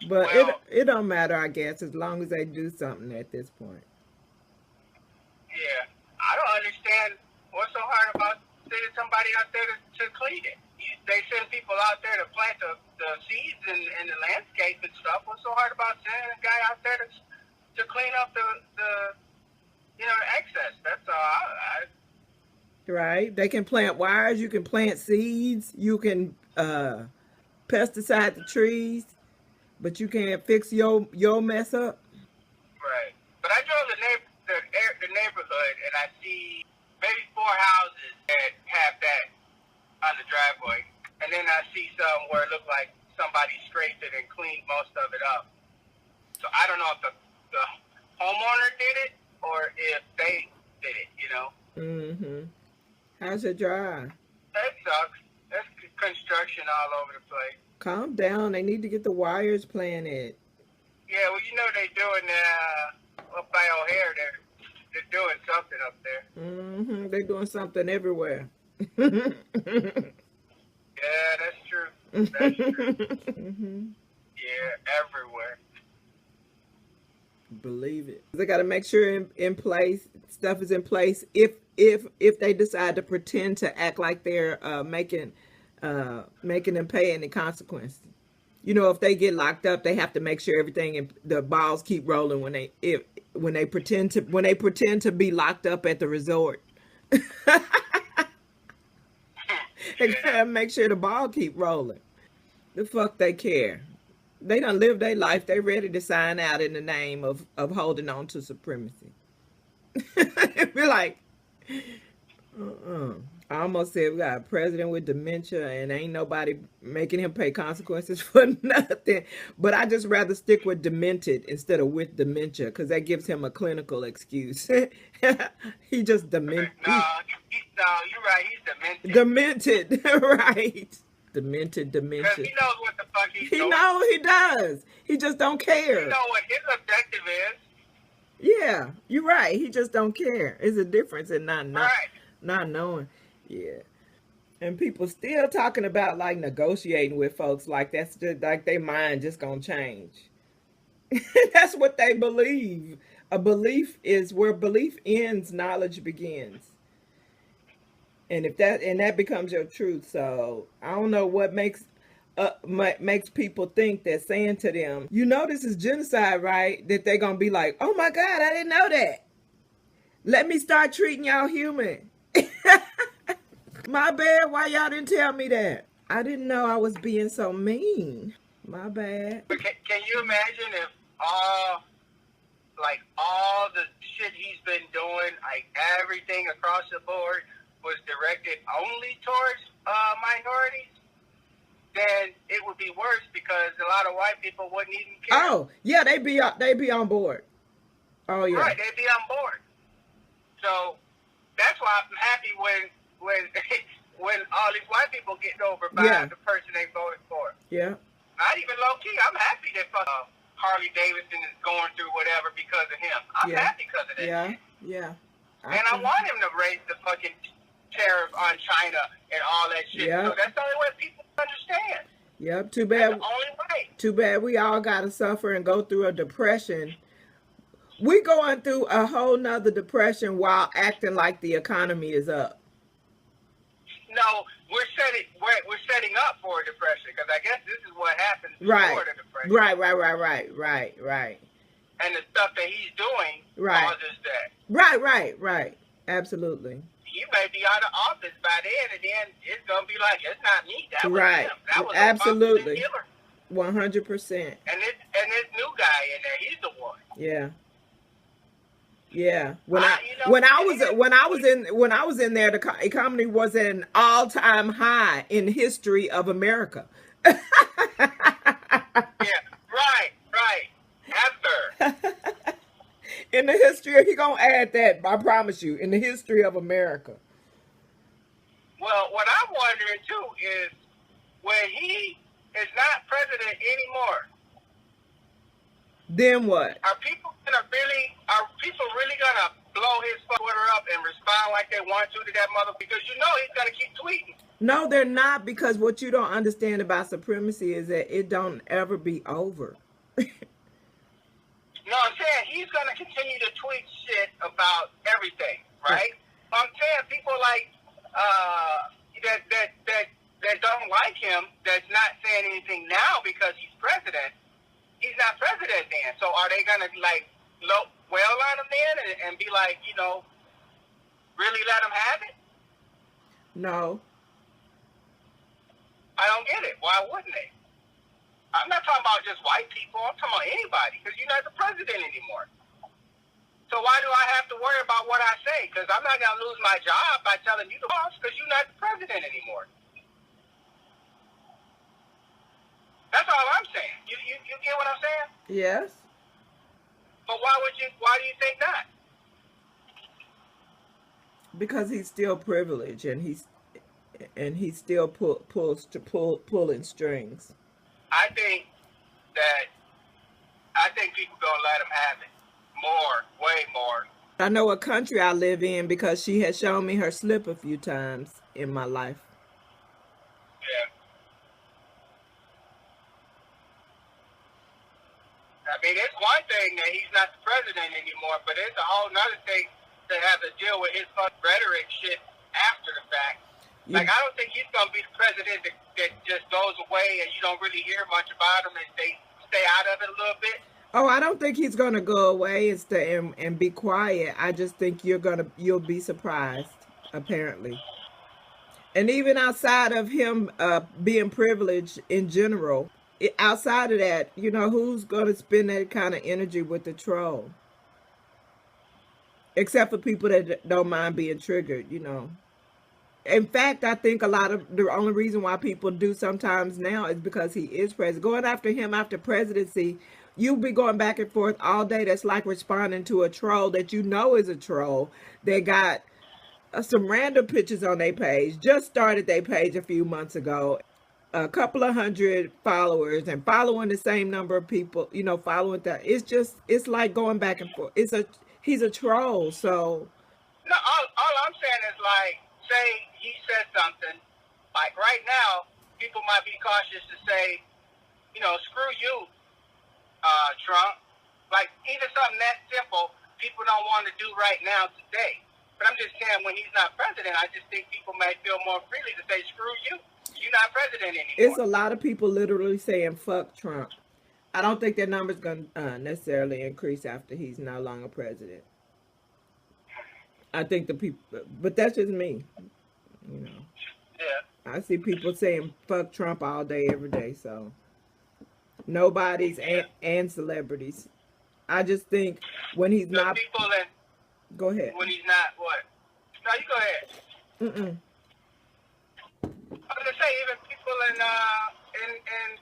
But Well, it don't matter, I guess, as long as they do something at this point. yeah, I don't understand what's so hard about sending somebody out there to clean it. They send people out there to plant the seeds and the landscape and stuff. What's so hard about sending a guy out there to clean up the excess? That's all. Right? They can plant wires, you can plant seeds, you can pesticide the trees, but you can't fix your mess up. Right. But I drove the neighborhood and I see maybe 4 houses that have that on the driveway, and then I see some where it looked like somebody scraped it and cleaned most of it up. So I don't know if the homeowner did it or if they did it. Mm-hmm. How's it dry? That sucks. That's construction all over the place. Calm down. They need to get the wires planted. Yeah, well, they doing up by O'Hare. They're doing something up there. Mm-hmm. They're doing something everywhere. Yeah, that's true. That's true. Mm-hmm. Yeah, everywhere. Believe it. They got to make sure in place stuff is in place. If they decide to pretend to act like they're making them pay any consequences. If they get locked up, they have to make sure everything the balls keep rolling when they pretend to be locked up at the resort. They gotta make sure the ball keep rolling. The fuck they care. They done live their life. They ready to sign out in the name of holding on to supremacy. Be like, I almost said we got a president with dementia and ain't nobody making him pay consequences for nothing. But I just rather stick with demented instead of with dementia because that gives him a clinical excuse. He just demented. No, you're right. He's demented. Demented, right. Demented. Because he knows what the fuck he's doing. He knows he does. He just don't care. He knows what his objective is. Yeah, you're right. He just don't care. It's a difference in not knowing. Yeah. And people still talking about like negotiating with folks like that's just like their mind just gonna change. That's what they believe. A belief is where belief ends, knowledge begins. And if that becomes your truth, so I don't know what makes people think that saying to them, this is genocide, right? That they're gonna be like, oh my God, I didn't know that. Let me start treating y'all human. My bad, why y'all didn't tell me that? I didn't know I was being so mean. My bad. But can you imagine if all the shit he's been doing, like everything across the board, was directed only towards minorities? Then it would be worse because a lot of white people wouldn't even care. Oh, yeah, they'd be on board. Oh, yeah. Right, they'd be on board. So that's why I'm happy when all these white people get over by the person they voted for. Yeah. Not even low key. I'm happy that Harley Davidson is going through whatever because of him. I'm happy because of that. Yeah. Yeah. And I want him to raise the fucking tariff on China and all that shit. Yeah. So that's the only way people understand. Yep. Too bad. That's the only way. Too bad we all gotta suffer and go through a depression. We're going through a whole nother depression while acting like the economy is up. No, we're setting up for a depression because I guess this is what happens before the depression. Right. And the stuff that he's doing causes that. Right. Absolutely. You may be out of office by then, and then it's gonna be like it's not me. That was him. That was absolutely. 100%. And this new guy in there, he's the one. Yeah. Yeah. When I was in there, the economy was at an all-time high in the history of America. Yeah. Right. Ever. In the history, he gonna add that. I promise you. In the history of America. Well, what I'm wondering too is when he is not president anymore. Then what? Are people really gonna blow his Twitter up and respond like they want to that mother? Because he's gonna keep tweeting. No, they're not, because what you don't understand about supremacy is that it don't ever be over. No, I'm saying he's going to continue to tweet shit about everything, right? I'm saying people like that don't like him, that's not saying anything now because he's president. He's not president then. So are they going to like wail on him then and be like, you know, really let him have it? No. I don't get it. Why wouldn't they? I'm not talking about just white people. I'm talking about anybody because you're not the president anymore. So why do I have to worry about what I say? Because I'm not going to lose my job by telling you the boss because you're not the president anymore. That's all I'm saying. You get what I'm saying? Yes. But why do you think not? Because he's still privileged and he's still pulling strings. I think people gonna let him have it. Way more. I know what country I live in because she has shown me her slip a few times in my life. Yeah. I mean, it's one thing that he's not the president anymore, but it's a whole nother thing to have to deal with his rhetoric shit after the fact. Like, I don't think he's gonna be the president that just goes away and you don't really hear much about him and they stay out of it a little bit. Oh, I don't think he's gonna go away and be quiet. I just think you'll be surprised, apparently. And even outside of him being privileged in general, outside of that, you know, who's gonna spend that kind of energy with the troll? Except for people that don't mind being triggered, you know. In fact, I think the only reason why people do sometimes now is because he is president. Going after him after presidency, you'll be going back and forth all day. That's like responding to a troll that you know is a troll. They got some random pictures on their page. Just started their page a few months ago. A couple of hundred followers and following the same number of people, you know, following that. It's like going back and forth. He's a troll, so. No, all I'm saying is like, say he says something, like right now, people might be cautious to say, you know, screw you, Trump. Like, even something that simple, people don't want to do right now today. But I'm just saying, when he's not president, I just think people may feel more freely to say, screw you. You're not president anymore. It's a lot of people literally saying, fuck Trump. I don't think that number's going to necessarily increase after he's no longer president. I think the people, but that's just me, you know. Yeah. I see people saying fuck Trump all day, every day, so nobodies and celebrities. I just think when he's not. People go ahead. When he's not what? No, you go ahead. I was gonna say even people in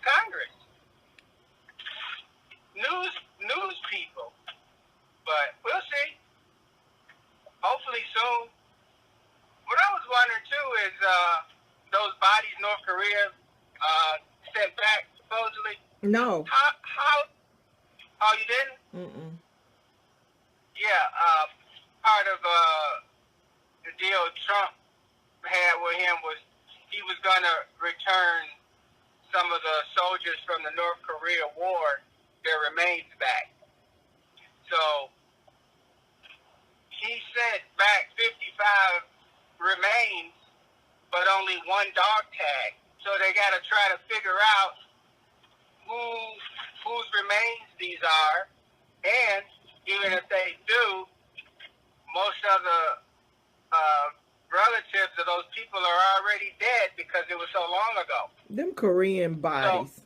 Congress, news people, but we'll see. Hopefully soon. What I was wondering too is those bodies North Korea sent back supposedly. No. How? Oh, you didn't? Mm-mm. Yeah. Part of the deal Trump had with him was he was gonna return some of the soldiers from the North Korea war, their remains back. So he sent back 55 remains, but only one dog tag. So they got to try to figure out whose remains these are, and even if they do, most of the relatives of those people are already dead because it was so long ago. Them Korean bodies. So,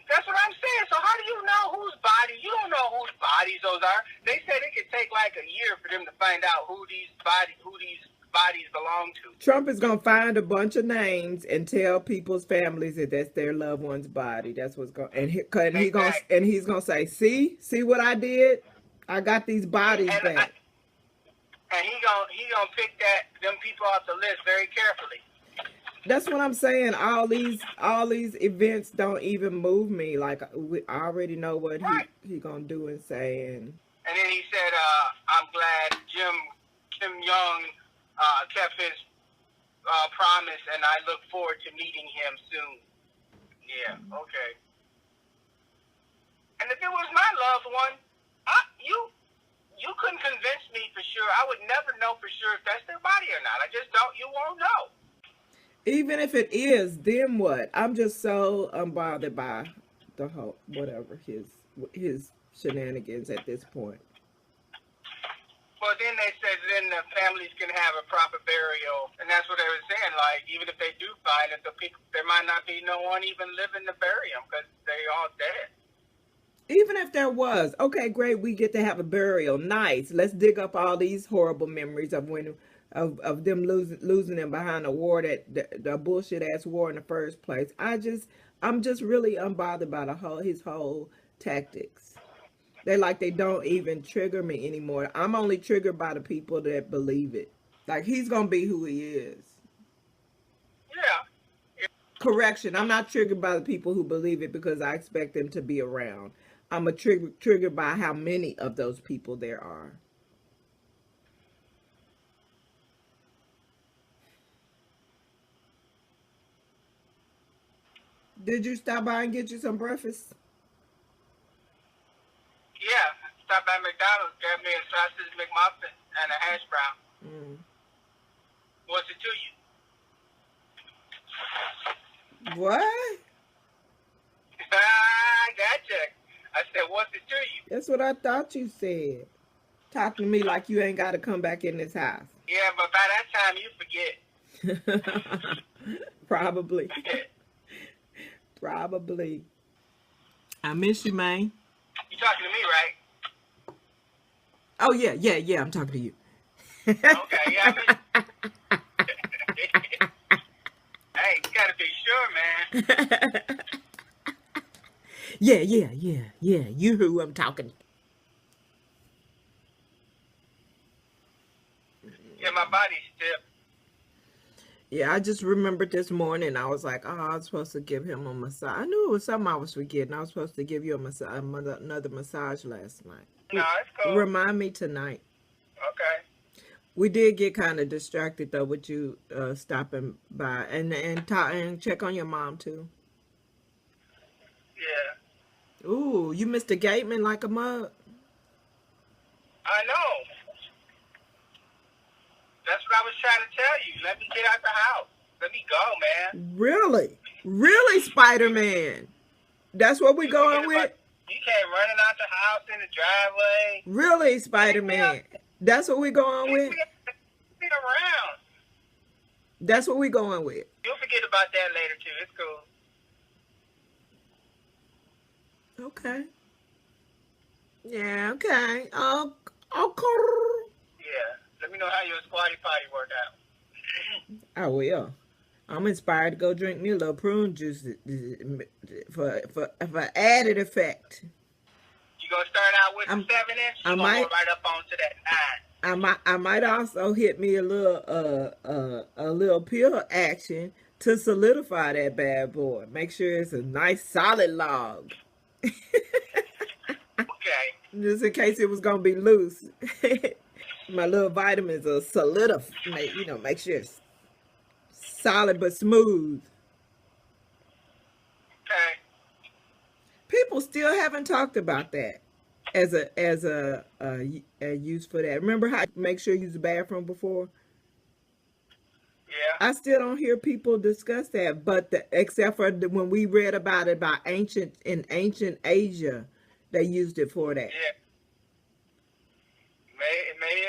that's what I'm saying. So how do you know whose body? You don't know whose bodies those are. They said it could take like a year for them to find out who these bodies belong to. Trump is gonna find a bunch of names and tell people's families that that's their loved one's body. That's what's going. And he's gonna say, see what I did? I got these bodies back. And he gonna pick them people off the list very carefully. That's what I'm saying. All these events don't even move me. Like I already know what he gonna do and say. And then he said, "I'm glad Kim Jong kept his promise, and I look forward to meeting him soon." Yeah. Okay. someone, you couldn't convince me for sure. I would never know for sure if that's their body or not. I just don't. You won't know. Even if it is, then what? I'm just so unbothered by the whole whatever his shenanigans at this point. Well, then they said then the families can have a proper burial, and that's what they were saying. Like, even if they do find it, there might not be no one even living to bury them because they all dead. Even if there was, okay, great, we get to have a burial. Nice. Let's dig up all these horrible memories of when of them losing them behind a war the bullshit ass war in the first place. I'm just really unbothered by his whole tactics. They don't even trigger me anymore. I'm only triggered by the people that believe it. Like, he's gonna be who he is. Yeah. Correction, I'm not triggered by the people who believe it because I expect them to be around. I'm triggered by how many of those people there are. Did you stop by and get you some breakfast? Yeah, stop by McDonald's, grab me a sausage McMuffin and a hash brown. What's it to you? What? I gotcha. I said, what's it to you? That's what I thought you said. Talk to me like you ain't got to come back in this house. Yeah, but by that time you forget. Probably. Probably. I miss you, man. You talking to me, right? Oh, yeah, I'm talking to you. Okay, yeah, hey, you gotta be sure, man. Yeah, you who I'm talking. Yeah, my body's stiff. Yeah, I just remembered this morning. I was like, oh, I was supposed to give him a massage. I knew it was something I was forgetting. I was supposed to give you another massage last night. No, it's cool. Remind me tonight. Okay. We did get kind of distracted though with you stopping by and check on your mom too. Yeah. Ooh, you Mr. Gateman like a mug. I know. That's what I was trying to tell you. Let me get out the house. Let me go, man. Really, Spider-Man. That's what we going with? You came running out the house in the driveway. Really, Spider-Man. That's what we going with? Be around. That's what we going with. You'll forget about that later, too. It's cool. Okay. Yeah, okay. Okay. Yeah. Let me know how your squatty potty worked out. I will. I'm inspired to go drink me a little prune juice for added effect. You gonna start out with 7-inch? You gonna go right up onto that 9. I might also hit me a little pill action to solidify that bad boy. Make sure it's a nice solid log. Okay. Just in case it was gonna be loose. My little vitamins are solidify, make sure it's solid but smooth. Okay. People still haven't talked about that as a use for that. Remember how you make sure you use the bathroom before? Yeah. I still don't hear people discuss that, but except for when we read about it by ancient Asia, they used it for that. Yeah. It may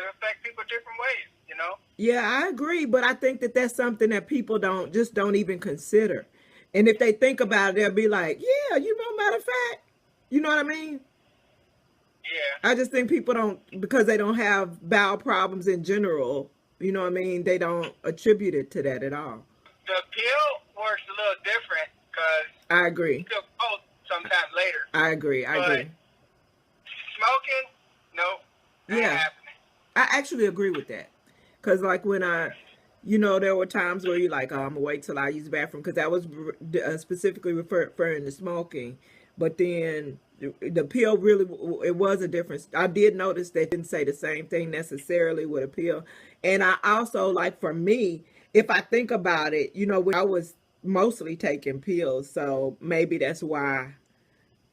affect people different ways, you know? Yeah, I agree, but I think that's something that people don't even consider. And if they think about it, they'll be like, yeah, matter of fact, you know what I mean? Yeah. I just think people don't, because they don't have bowel problems in general, you know what I mean? They don't attribute it to that at all. The pill works a little different because I agree. You feel cold sometime later. I agree. Smoking, nope. Yeah, I actually agree with that. Because like when there were times where you're like, oh, I'm going to wait till I use the bathroom. Because that was specifically referring to smoking. But then the pill really, it was a difference. I did notice they didn't say the same thing necessarily with a pill. And I also, like for me, if I think about it, when I was mostly taking pills. So maybe that's why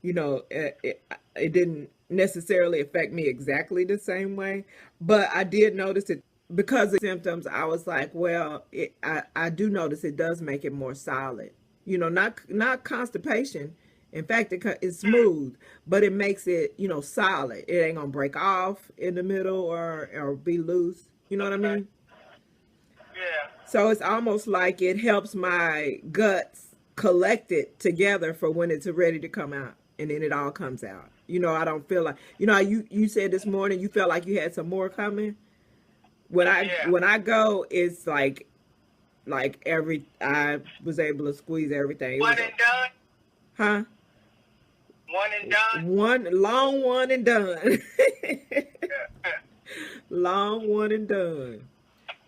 you know, it didn't necessarily affect me exactly the same way, but I did notice it because of symptoms. I was like, well, I do notice it does make it more solid. You know, not constipation. In fact, it's smooth, but it makes it, you know, solid. It ain't gonna break off in the middle or be loose. You know what I Okay. mean? Yeah. So it's almost like it helps my guts collect it together for when it's ready to come out, and then it all comes out. You know, I don't feel like, you know, you said this morning you felt like you had some more coming. Yeah. When I go, it's like every I was able to squeeze everything. It One was and done. huh? One and done. One long one and done. Yeah. Long one and done.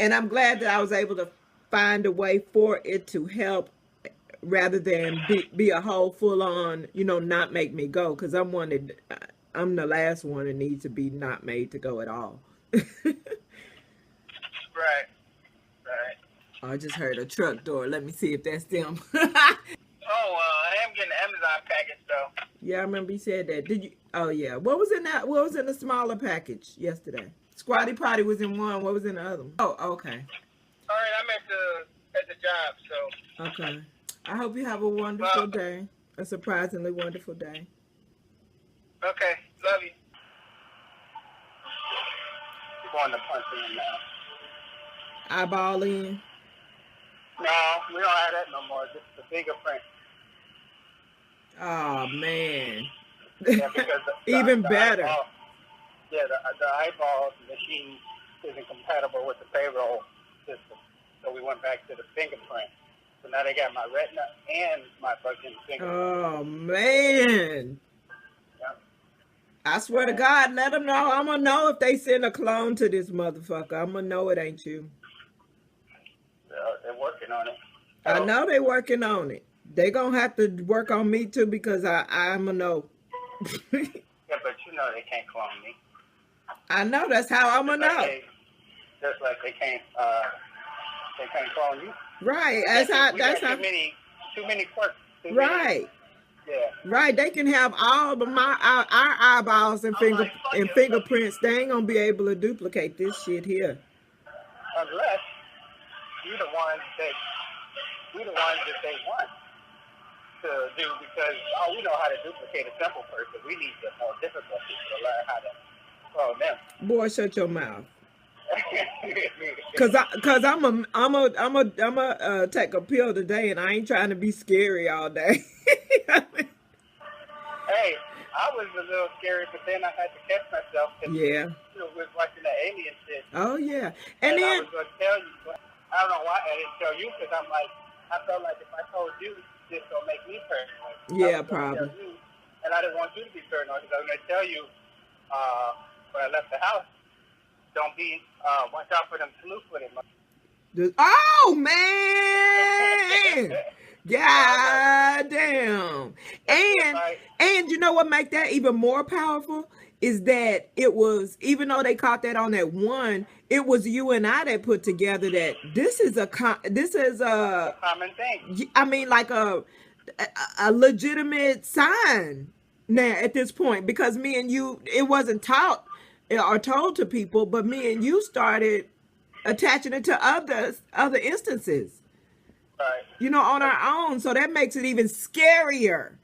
And I'm glad that I was able to find a way for it to help rather than be a whole full on, you know, not make me go, because I'm the last one that needs to be not made to go at all. Right. Right. I just heard a truck door. Let me see if that's them. Oh, I am getting an Amazon package though. Yeah, I remember you said that. Did you? Oh yeah. What was in that? What was in the smaller package yesterday? Squatty Potty was in one. What was in the other one? Oh, okay. All right, I'm at the job, so. Okay. I hope you have a wonderful day. A surprisingly wonderful day. Okay, love you. We're going to punch in now. Eyeball in. No, we don't have that no more. Just the fingerprint. Oh man. Yeah, because Even better. The eyeball machine isn't compatible with the payroll system. So we went back to the fingerprint. So now they got my retina and my fucking fingerprint. Oh man. Yeah. I swear to God, let them know. I'm gonna know if they send a clone to this motherfucker. I'm gonna know it ain't you. They're working on it. I know they working on it. They gonna have to work on me too, because I'm a know. Yeah, but you know they can't clone me. I know, that's how I'm gonna know. Just like they can't clone you. Right. That's how. Too many quirks. Right. Yeah. Right. They can have all of our eyeballs and fingerprints. They ain't gonna be able to duplicate this shit here. Unless we're the ones that they want to do, because we know how to duplicate a simple person. We need the more difficult people to learn how to clone them. Boy, shut your mouth. Cause I'm take a pill today, and I ain't trying to be scary all day. Hey, I was a little scary, but then I had to catch myself. Yeah. You know, was watching that alien shit. Oh yeah, and then I was gonna tell you, but I don't know why I didn't tell you, because I'm like, I felt like if I told you, this gonna make me paranoid. Yeah, probably. And I didn't want you to be paranoid, because I was gonna tell you when I left the house. Don't be, watch out for them slew-footed. Oh, man! God damn. And you know what make that even more powerful? Is that it was, even though they caught that on that one, it was you and I that put together that this is a common thing. I mean, like a legitimate sign now at this point, because me and you, it wasn't taught or told to people, but me and you started attaching it to other instances, right? You know, on our own. So that makes it even scarier.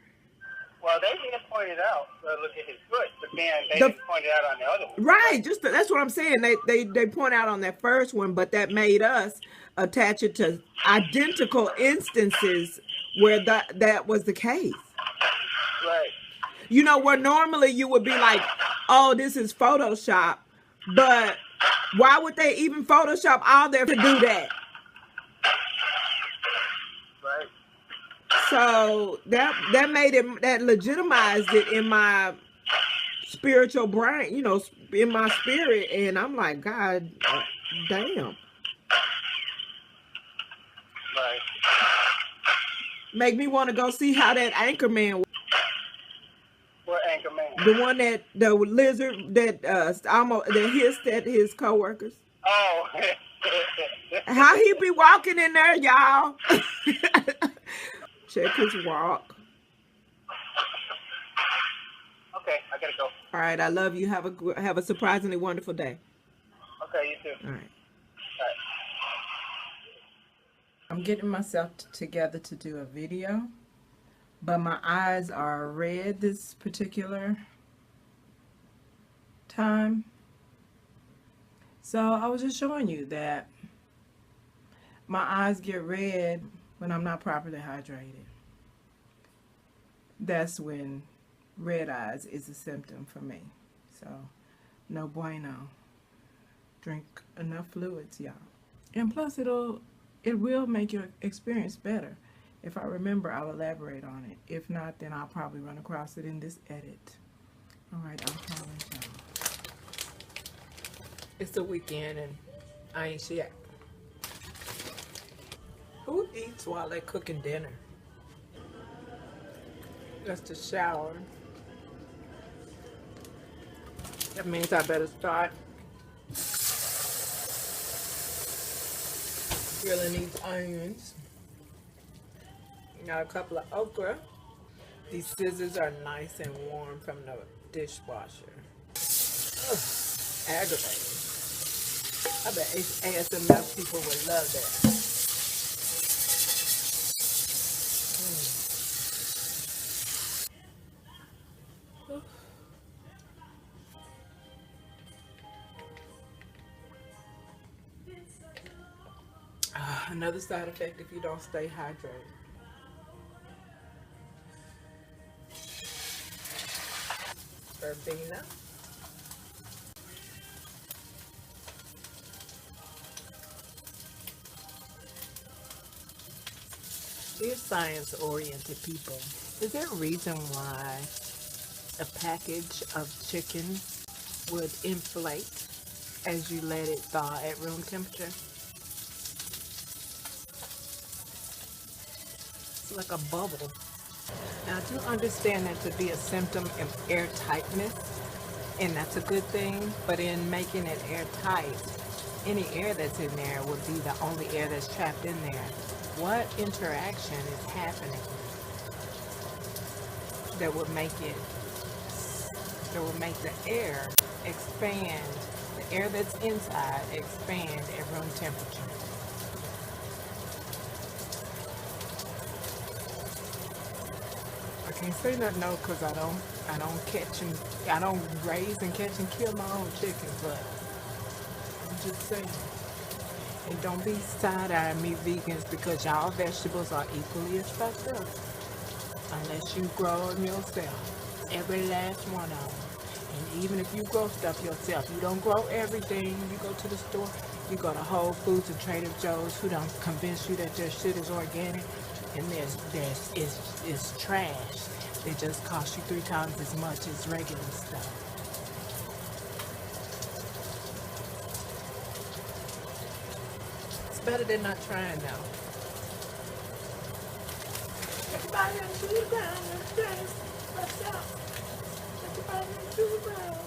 Well, they didn't point it out. Look at his foot, but then they didn't point it out on the other one. Right. That's what I'm saying. They point out on that first one, but that made us attach it to identical instances where that was the case. Right. You know, where normally you would be like, oh, this is Photoshop, but why would they even Photoshop all there to do that? Right. So that made it, that legitimized it in my spiritual brain, you know, in my spirit, and I'm like, God damn. Right. Make me want to go see how that Anchorman. What Anchorman? The one that the lizard that almost that hissed at his coworkers. Oh. How he be walking in there, y'all? Check his walk. right. I love you. Have a surprisingly wonderful day. Okay, you too. All right. All right. I'm getting myself together to do a video, but my eyes are red this particular time. So I was just showing you that my eyes get red when I'm not properly hydrated. That's when red eyes is a symptom for me. So no bueno. Drink enough fluids, y'all. And plus it will make your experience better. If I remember, I'll elaborate on it. If not, then I'll probably run across it in this edit. All right, I'll call it, y'all. It's the weekend and I ain't shit. Who eats while they're cooking dinner? Just to shower. That means I better start grilling these onions. Got a couple of okra. These scissors are nice and warm from the dishwasher. Ugh, aggravating. I bet ASMR people would love that. Another side effect if you don't stay hydrated. Verbena. Dear science-oriented people, is there a reason why a package of chicken would inflate as you let it thaw at room temperature? It's like a bubble. Now, I do understand that to be a symptom of airtightness, and that's a good thing, but in making it airtight, any air that's in there would be the only air that's trapped in there. What interaction is happening that would make the air expand, the air that's inside expand at room temperature? I can't say nothing no, because I don't raise and catch and kill my own chickens, but I'm just saying. And don't be side-eyeing me vegans, because y'all vegetables are equally as fucked up. Unless you grow them yourself. Every last one of them. And even if you grow stuff yourself, you don't grow everything. You go to the store, you go to Whole Foods and Trader Joe's, who don't convince you that their shit is organic, and it's trash. They just cost you 3 times as much as regular stuff. It's better than not trying now. Everybody on the ground, let's dance. Let's out. Everybody on the ground.